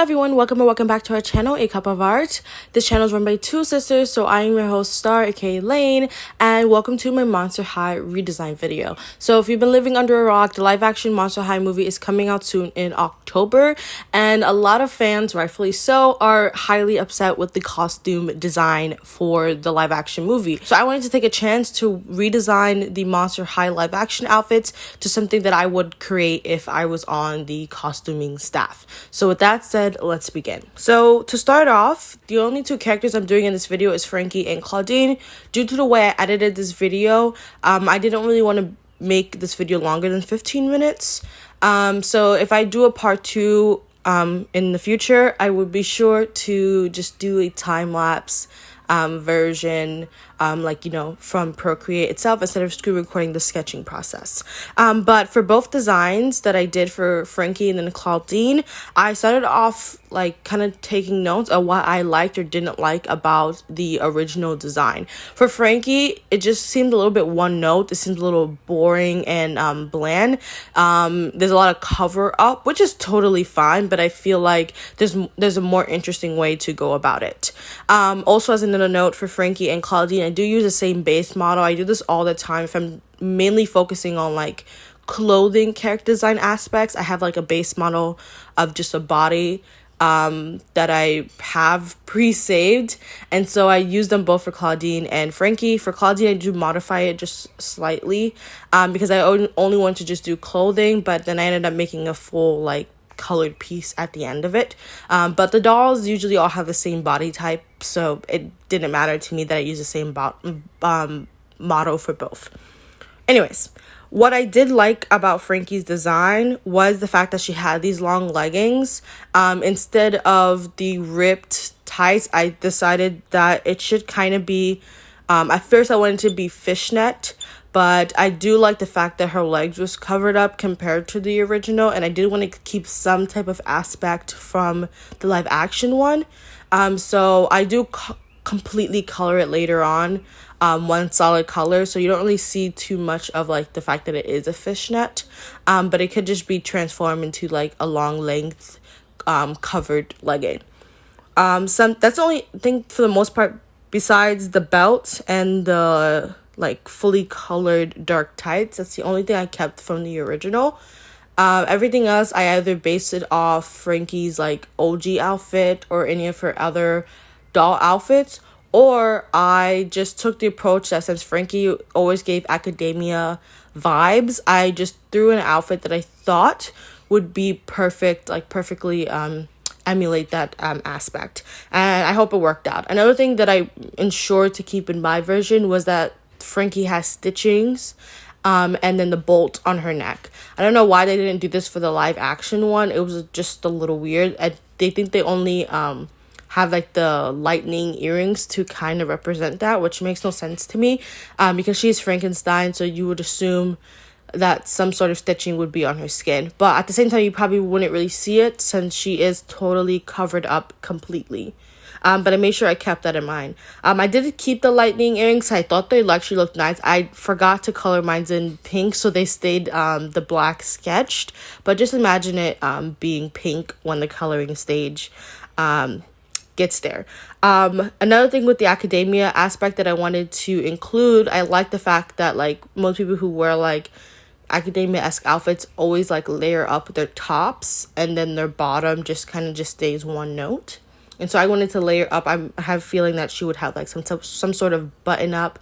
everyone, welcome back to our channel, A Cup of Art. This channel is run by two sisters, so I am your host Star, aka Lane, and welcome to my Monster High redesign video. So if you've been living under a rock, the live action Monster High movie is coming out soon in October, and a lot of fans, rightfully so, are highly upset with the costume design for the live action movie. So I wanted to take a chance to redesign the Monster High live action outfits to something that I would create if I was on the costuming staff. So with that said, let's begin. So to start off, the only two characters I'm doing in this video is Frankie and Claudine. Due to the way I edited this video, I didn't really want to make this video longer than 15 minutes. So if I do a part 2 in the future, I would be sure to just do a time-lapse version, from Procreate itself instead of screen recording the sketching process. But for both designs that I did for Frankie and then Claudine, I started off kind of taking notes of what I liked or didn't like about the original design. For Frankie, it just seemed a little bit one note. It seemed a little boring and bland. There's a lot of cover up, which is totally fine, but I feel like there's a more interesting way to go about it. Also, as another note for Frankie and Claudine, I do use the same base model. I do this all the time if I'm mainly focusing on clothing character design aspects. I have a base model of just a body that I have pre-saved, and so I use them both for Claudine and Frankie. For Claudine, I do modify it just slightly because I only want to just do clothing, but then I ended up making a full colored piece at the end of it. But the dolls usually all have the same body type, so it didn't matter to me that I use the same model for both. Anyways, what I did like about Frankie's design was the fact that she had these long leggings. Instead of the ripped tights, I decided that it should kind of be, at first I wanted to be fishnet, but I do like the fact that her legs was covered up compared to the original, and I did want to keep some type of aspect from the live action one. So I do completely color it later on, one solid color, so you don't really see too much of the fact that it is a fishnet, but it could just be transformed into a long length covered legging. That's the only thing for the most part, besides the belt and the fully colored dark tights. That's the only thing I kept from the original. Everything else I either based it off Frankie's OG outfit or any of her other doll outfits, or I just took the approach that since Frankie always gave academia vibes, I just threw an outfit that I thought would be perfect, perfectly emulate that aspect, and I hope it worked out. Another thing that I ensured to keep in my version was that Frankie has stitchings and then the bolt on her neck. I don't know why they didn't do this for the live action one. It was just a little weird. They think they only have the lightning earrings to kind of represent that, which makes no sense to me, because she's Frankenstein, so you would assume that some sort of stitching would be on her skin, but at the same time you probably wouldn't really see it since she is totally covered up completely. But I made sure I kept that in mind. I did keep the lightning earrings. I thought they actually looked nice. I forgot to color mine in pink, so they stayed the black sketched, but just imagine it being pink when the coloring stage gets there. Another thing with the academia aspect that I wanted to include, I like the fact that most people who wear academia-esque outfits always layer up their tops, and then their bottom just stays one note. And so I wanted to layer up. I have a feeling that she would have some sort of button up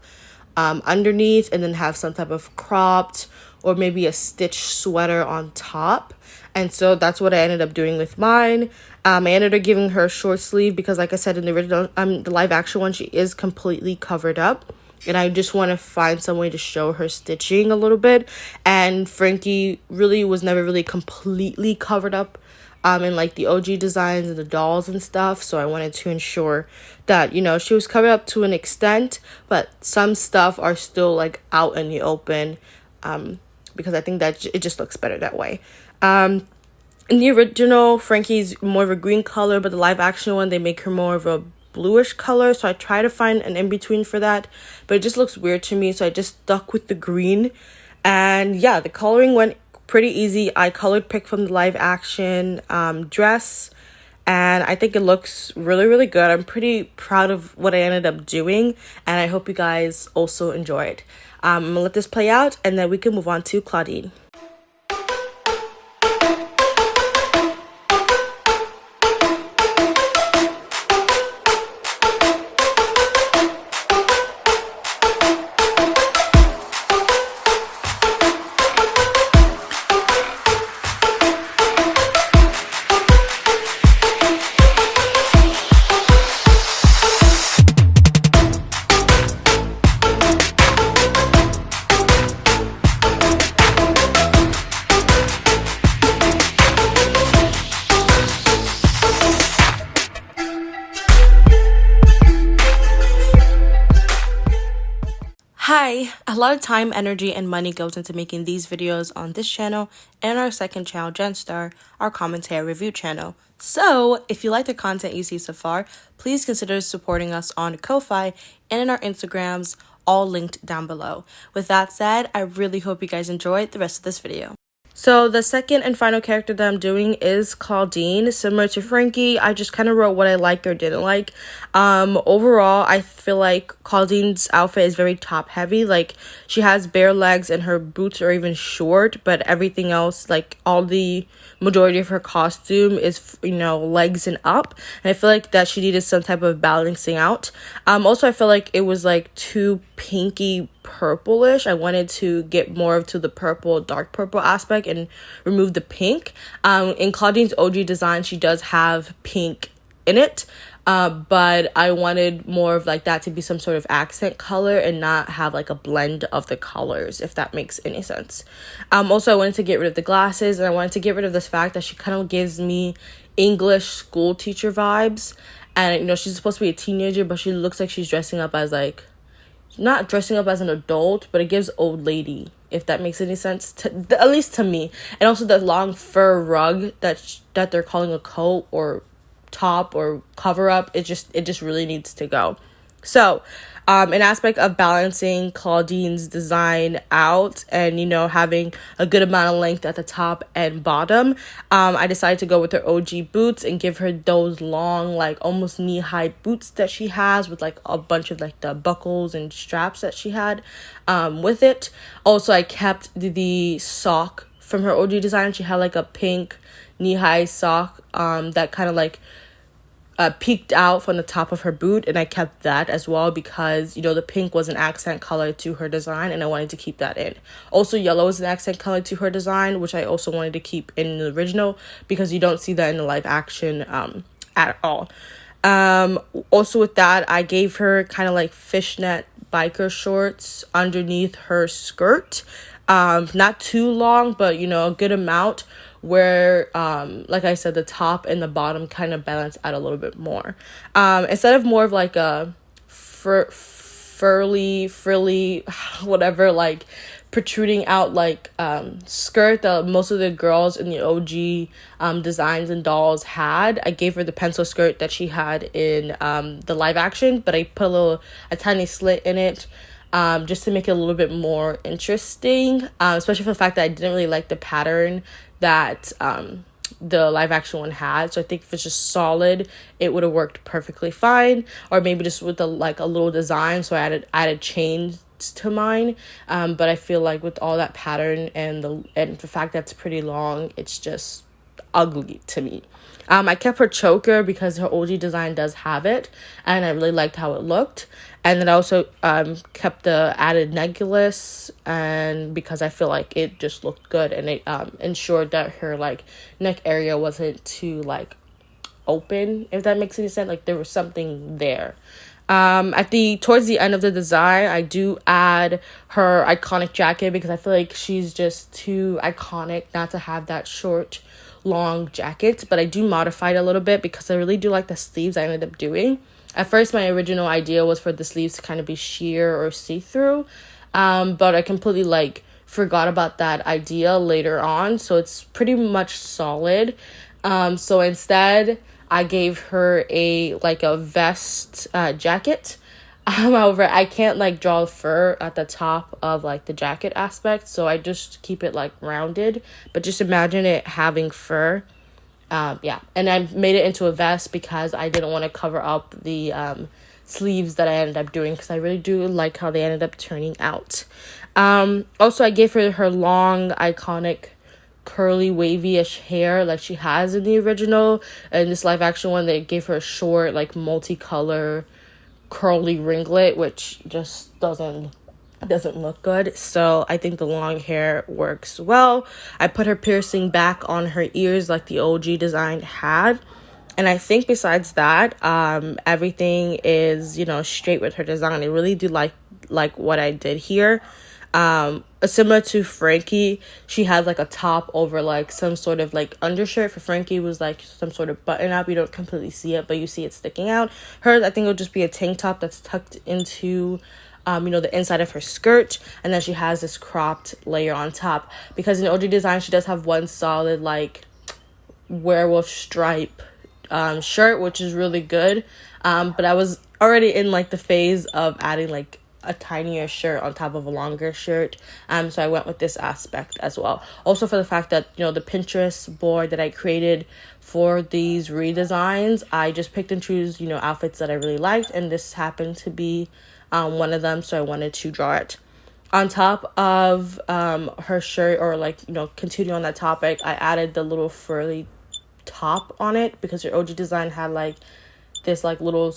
underneath, and then have some type of cropped or maybe a stitched sweater on top. And so that's what I ended up doing with mine. I ended up giving her a short sleeve because, like I said, in the original, the live action one, she is completely covered up. And I just want to find some way to show her stitching a little bit. And Frankie really was never really completely covered up in the OG designs and the dolls and stuff. So I wanted to ensure that, she was covered up to an extent, but some stuff are still out in the open, because I think that it just looks better that way. In the original, Frankie's more of a green color, but the live action one, they make her more of a bluish color, so I try to find an in-between for that, but it just looks weird to me, so I just stuck with the green. And yeah, the coloring went pretty easy. I colored picked from the live action dress, and I think it looks really, really good. I'm pretty proud of what I ended up doing, and I hope you guys also enjoy it. I'm gonna let this play out, and then we can move on to Claudine. Hi! A lot of time, energy, and money goes into making these videos on this channel and our second channel, Genstar, our commentary review channel. So, if you like the content you see so far, please consider supporting us on Ko-Fi and in our Instagrams, all linked down below. With that said, I really hope you guys enjoyed the rest of this video. So the second and final character that I'm doing is Claudine. Similar to Frankie, I just kind of wrote what I liked or didn't like. Overall, I feel like Claudine's outfit is very top heavy. Like, she has bare legs and her boots are even short, but everything else, like all the majority of her costume is, you know, legs and up. And I feel like that she needed some type of balancing out. Also, I feel like it was like too pinky purplish. I wanted to get more to the purple, dark purple aspect and remove the pink. In Claudine's OG design, she does have pink in it, but I wanted more of like that to be some sort of accent color and not have like a blend of the colors, if that makes any sense. Also, I wanted to get rid of the glasses, and I wanted to get rid of this fact that she kind of gives me English school teacher vibes. And, you know, she's supposed to be a teenager, but she looks like she's dressing up as like, not dressing up as an adult, but it gives old lady, if that makes any sense, at least to me. And also the long fur rug that they're calling a coat or top or cover up, it just really needs to go. So an aspect of balancing Claudine's design out and, you know, having a good amount of length at the top and bottom, I decided to go with her OG boots and give her those long, like almost knee-high boots that she has with like a bunch of like the buckles and straps that she had with it. Also, I kept the sock from her OG design. She had like a pink knee-high sock that kind of like peeked out from the top of her boot, and I kept that as well because, you know, the pink was an accent color to her design and I wanted to keep that in. Also, yellow is an accent color to her design, which I also wanted to keep in the original because you don't see that in the live action at all. Also with that, I gave her kind of like fishnet biker shorts underneath her skirt. Not too long, but, you know, a good amount where like I said, the top and the bottom kind of balance out a little bit more. Instead of more of like a frilly whatever, like protruding out like skirt that most of the girls in the OG designs and dolls had, I gave her the pencil skirt that she had in the live action, but I put a tiny slit in it just to make it a little bit more interesting, especially for the fact that I didn't really like the pattern that the live action one had. So I think if it's just solid, it would have worked perfectly fine, or maybe just with a little design, so I added chains to mine. But I feel like with all that pattern and the fact that it's pretty long, it's just ugly to me. I kept her choker because her OG design does have it, and I really liked how it looked. And then I also kept the added necklace, and because I feel like it just looked good, and it ensured that her like neck area wasn't too like open, if that makes any sense. Like there was something there. Towards the end of the design, I do add her iconic jacket because I feel like she's just too iconic not to have that short, long jacket. But I do modify it a little bit because I really do like the sleeves I ended up doing. At first, my original idea was for the sleeves to kind of be sheer or see-through, but I completely like forgot about that idea later on, so it's pretty much solid. So instead, I gave her a vest jacket. However, I can't like draw fur at the top of like the jacket aspect, so I just keep it like rounded. But just imagine it having fur Yeah, and I made it into a vest because I didn't want to cover up the sleeves that I ended up doing, because I really do like how they ended up turning out. Also, I gave her long, iconic, curly, wavy-ish hair like she has in the original. And this live action one, they gave her a short, like, multicolor, curly ringlet, which just doesn't look good. So I think the long hair works well. I put her piercing back on her ears like the OG design had. And I think besides that, everything is, straight with her design. I really do like what I did here. Similar to Frankie, she has like a top over like some sort of like undershirt. For Frankie was like some sort of button up. You don't completely see it, but you see it sticking out. Hers, I think it'll just be a tank top that's tucked into the inside of her skirt, and then she has this cropped layer on top, because in OG design she does have one solid like werewolf stripe shirt, which is really good, but I was already in like the phase of adding like a tinier shirt on top of a longer shirt, so I went with this aspect as well. Also, for the fact that the Pinterest board that I created for these redesigns, I just picked and choose outfits that I really liked, and this happened to be one of them, so I wanted to draw it. On top of her shirt, or like continuing on that topic, I added the little furry top on it, because her OG design had like this like little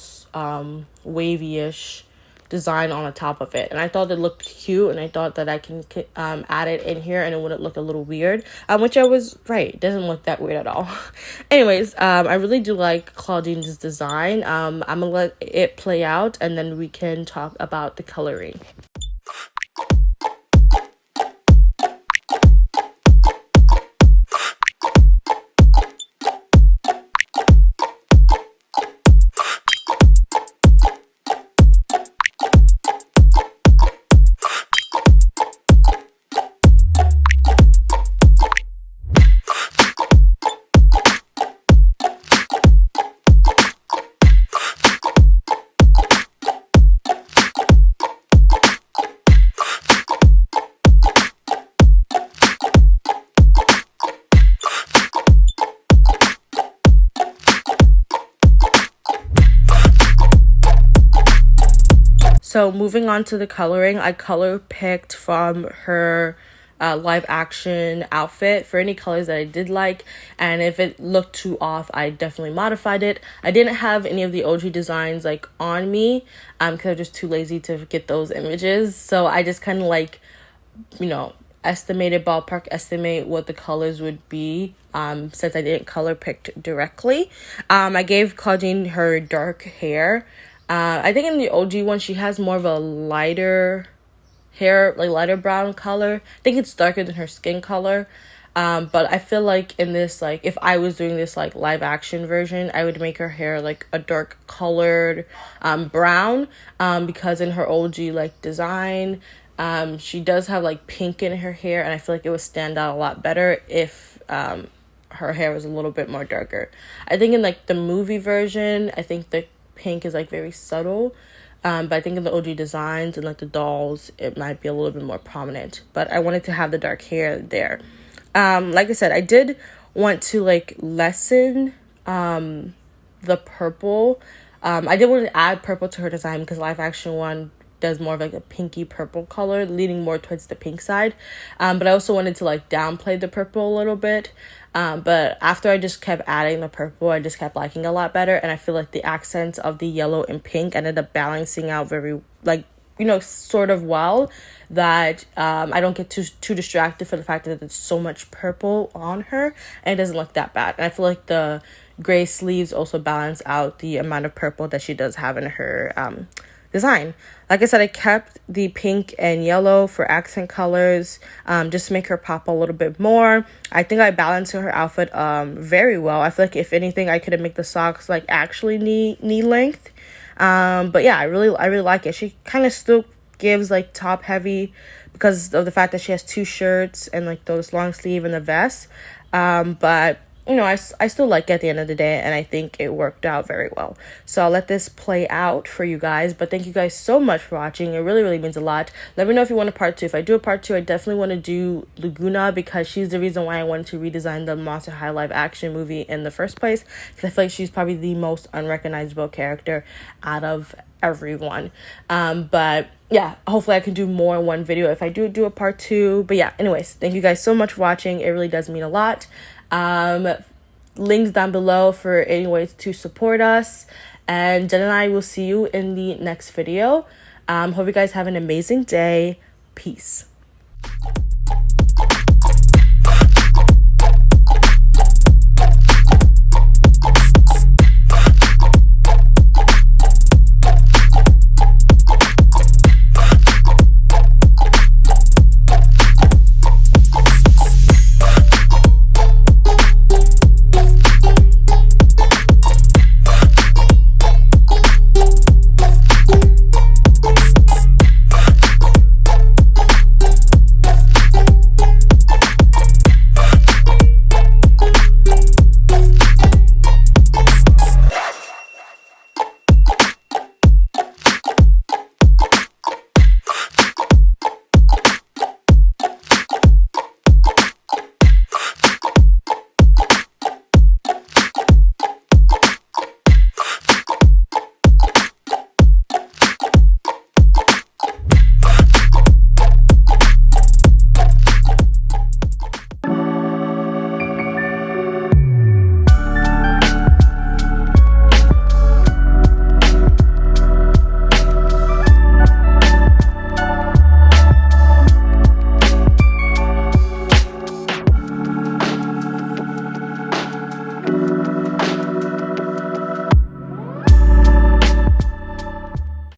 wavy-ish design on the top of it, and I thought it looked cute, and I thought that I can add it in here and it wouldn't look a little weird, which I was right. It doesn't look that weird at all. Anyways, I really do like Claudine's design. I'm gonna let it play out, and then we can talk about the coloring. So moving on to the coloring, I color picked from her live action outfit for any colors that I did like, and if it looked too off, I definitely modified it. I didn't have any of the OG designs like on me because I'm just too lazy to get those images, so I just kind of like ballpark estimate what the colors would be, since I didn't color picked directly. I gave Claudine her dark hair. I think in the OG one, she has more of a lighter hair, like lighter brown color. I think it's darker than her skin color. But I feel like in this, like, if I was doing this, like, live action version, I would make her hair, like, a dark colored brown. Because in her OG, like, design, she does have, like, pink in her hair. And I feel like it would stand out a lot better if her hair was a little bit more darker. I think in, like, the movie version, I think the pink is like very subtle, but I think in the OG designs and like the dolls, it might be a little bit more prominent, but I wanted to have the dark hair there. Like I said, I did want to like lessen the purple. I did want to add purple to her design because live action one does more of like a pinky purple color, leaning more towards the pink side, but I also wanted to like downplay the purple a little bit. But after I just kept adding the purple, I just kept liking it a lot better. And I feel like the accents of the yellow and pink ended up balancing out very, like, sort of well, that I don't get too distracted for the fact that there's so much purple on her and it doesn't look that bad. And I feel like the gray sleeves also balance out the amount of purple that she does have in her design. Like I said, I kept the pink and yellow for accent colors, just to make her pop a little bit more. I think I balanced her outfit very well. I feel like if anything, I could have made the socks like actually knee length. But yeah, I really like it. She kind of still gives like top heavy because of the fact that she has two shirts and like those long sleeve and the vest. But you know, I still like it at the end of the day, and I think it worked out very well. So I'll let this play out for you guys, but thank you guys so much for watching. It really, really means a lot. Let me know if you want a part 2. If I do a part 2, I definitely want to do Laguna, because she's the reason why I wanted to redesign the Monster High live action movie in the first place, because I feel like she's probably the most unrecognizable character out of everyone. But yeah, hopefully I can do more in one video if I do a part 2. But yeah, anyways, thank you guys so much for watching. It really does mean a lot. Links down below for any ways to support us, and Jen and I will see you in the next video. Hope you guys have an amazing day. Peace.